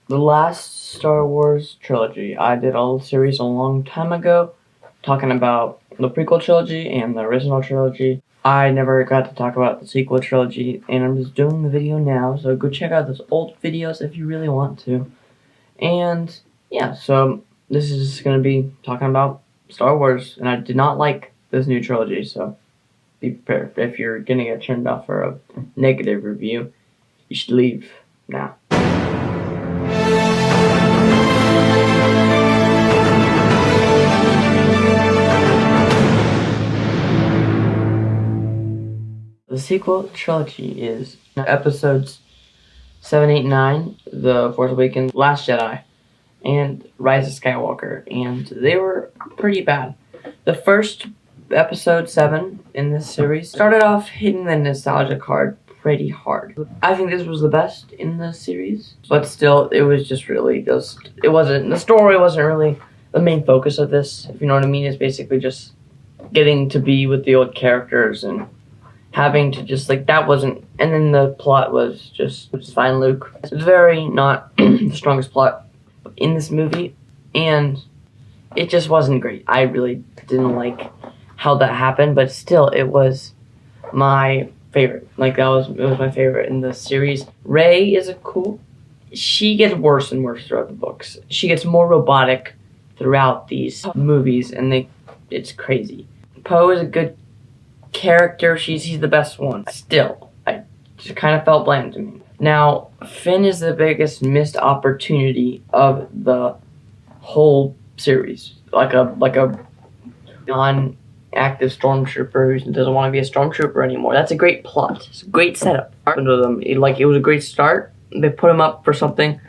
The last Star Wars trilogy. I did a whole series a long time ago talking about the prequel trilogy and the original trilogy. I never got to talk about the sequel trilogy, and I'm just doing the video now, so go check out those old videos if you really want to. And yeah, so this is just going to be talking about Star Wars, and I did not like this new trilogy, so be prepared. If you're going to get turned off for a negative review, you should leave now. The sequel trilogy is episodes 7, 8, 9, The Force Awakens, Last Jedi, and Rise of Skywalker, and they were pretty bad. The first episode 7 in this series started off hitting the nostalgia card pretty hard. I think this was the best in the series, but still, it was just really it wasn't, the story wasn't really the main focus of this, if you know what I mean. It's basically just getting to be with the old characters and having to just, like, that wasn't, and then the plot was just find Luke. It's very not the strongest plot in this movie, and it just wasn't great. I really didn't like how that happened, but still, it was my favorite. Like, it was my favorite in the series. Rey is she gets worse and worse throughout the books. She gets more robotic throughout these movies, and it's crazy. Poe is a good character. He's the best one. Still, I just kind of felt bland to me. Now, Finn is the biggest missed opportunity of the whole series. Like a non-active stormtrooper who doesn't want to be a stormtrooper anymore. That's a great plot. It's a great setup. It was a great start. They put him up for something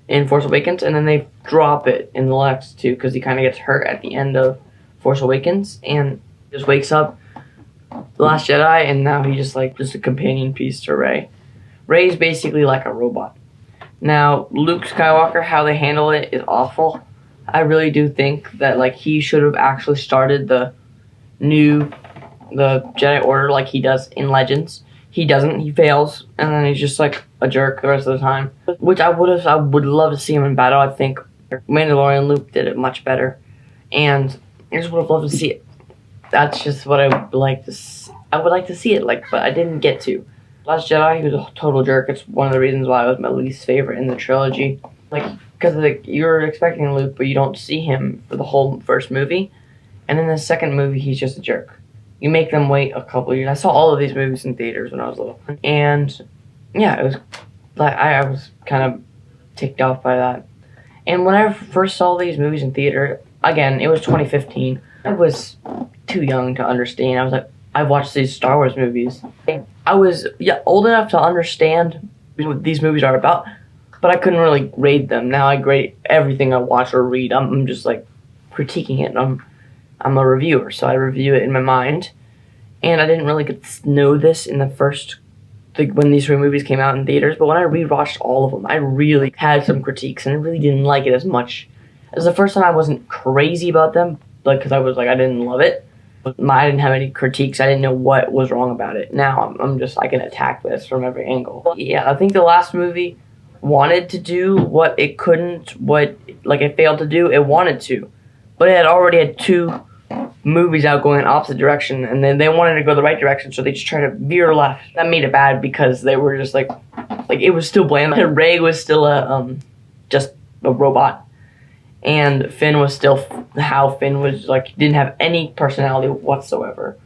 in Force Awakens, and then they drop it in the next two because he kind of gets hurt at the end of Force Awakens and just wakes up The Last Jedi, and now he's just a companion piece to Rey. Rey's basically like a robot. Now, Luke Skywalker, how they handle it is awful. I really do think that, like, he should have actually started the Jedi Order like he does in Legends. He doesn't. He fails, and then he's just like a jerk the rest of the time. Which I would love to see him in battle. I think Mandalorian Luke did it much better, and I just would have loved to see it. That's just what I would like to see. I would like to see it, but I didn't get to. Last Jedi, he was a total jerk. It's one of the reasons why it was my least favorite in the trilogy. Because you're expecting Luke, but you don't see him for the whole first movie. And in the second movie, he's just a jerk. You make them wait a couple years. I saw all of these movies in theaters when I was little. And, yeah, it was I was kind of ticked off by that. And when I first saw these movies in theater, again, it was 2015. I was too young to understand. I watched these Star Wars movies. I was old enough to understand what these movies are about, but I couldn't really grade them. Now I grade everything I watch or read. I'm just critiquing it. I'm a reviewer, so I review it in my mind. And I didn't really get to know this in the first, when these three movies came out in theaters, but when I rewatched all of them, I really had some critiques, and I really didn't like it as much. As the first time, I wasn't crazy about them, because I didn't love it. I didn't have any critiques. I didn't know what was wrong about it. Now I can attack this from every angle. Yeah, I think the last movie wanted to do what it failed to do. It wanted to, but it had already had two movies out going in opposite direction, and then they wanted to go the right direction, so they just tried to veer left. That made it bad because they were just it was still bland. Rey was still just a robot. And Finn was still how Finn was, didn't have any personality whatsoever.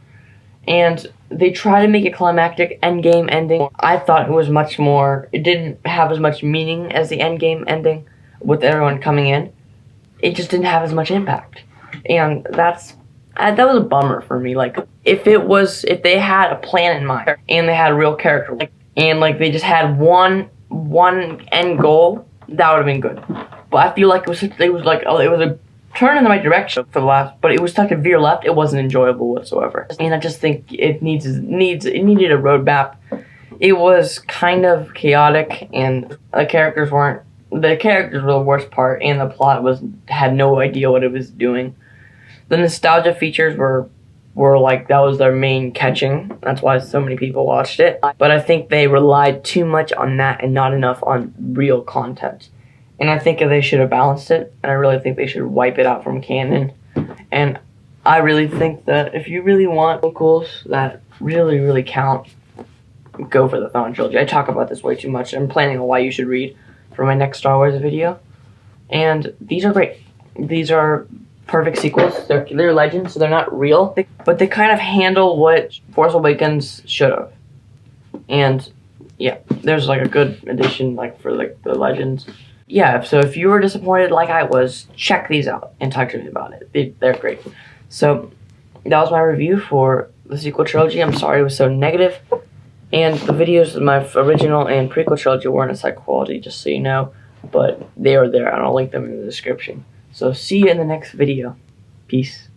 And they tried to make a climactic endgame ending. I thought it didn't have as much meaning as the endgame ending with everyone coming in. It just didn't have as much impact. And that was a bummer for me. If they had a plan in mind, and they had a real character, and they just had one end goal, that would have been good. But I feel like it was a turn in the right direction for the last, but it was such a veer left, it wasn't enjoyable whatsoever. And I just think it needed a roadmap. It was kind of chaotic, and the characters were the worst part, and the plot had no idea what it was doing. The nostalgia features were that was their main catching. That's why so many people watched it. But I think they relied too much on that and not enough on real content. And I think they should have balanced it, and I really think they should wipe it out from canon. And I really think that if you really want prequels that really count, go for the Thrawn trilogy. I talk about this way too much. I'm planning on why you should read for my next Star Wars video. And these are great. These are perfect sequels. They're legends, so they're not real, but they kind of handle what Force Awakens should have. And yeah, there's like a good addition like for like the legends. Yeah, so if you were disappointed like I was, check these out and talk to me about it. They're great. So that was my review for the sequel trilogy. I'm sorry it was so negative. And the videos of my original and prequel trilogy weren't as high quality, just so you know. But they are there, and I'll link them in the description. So see you in the next video. Peace.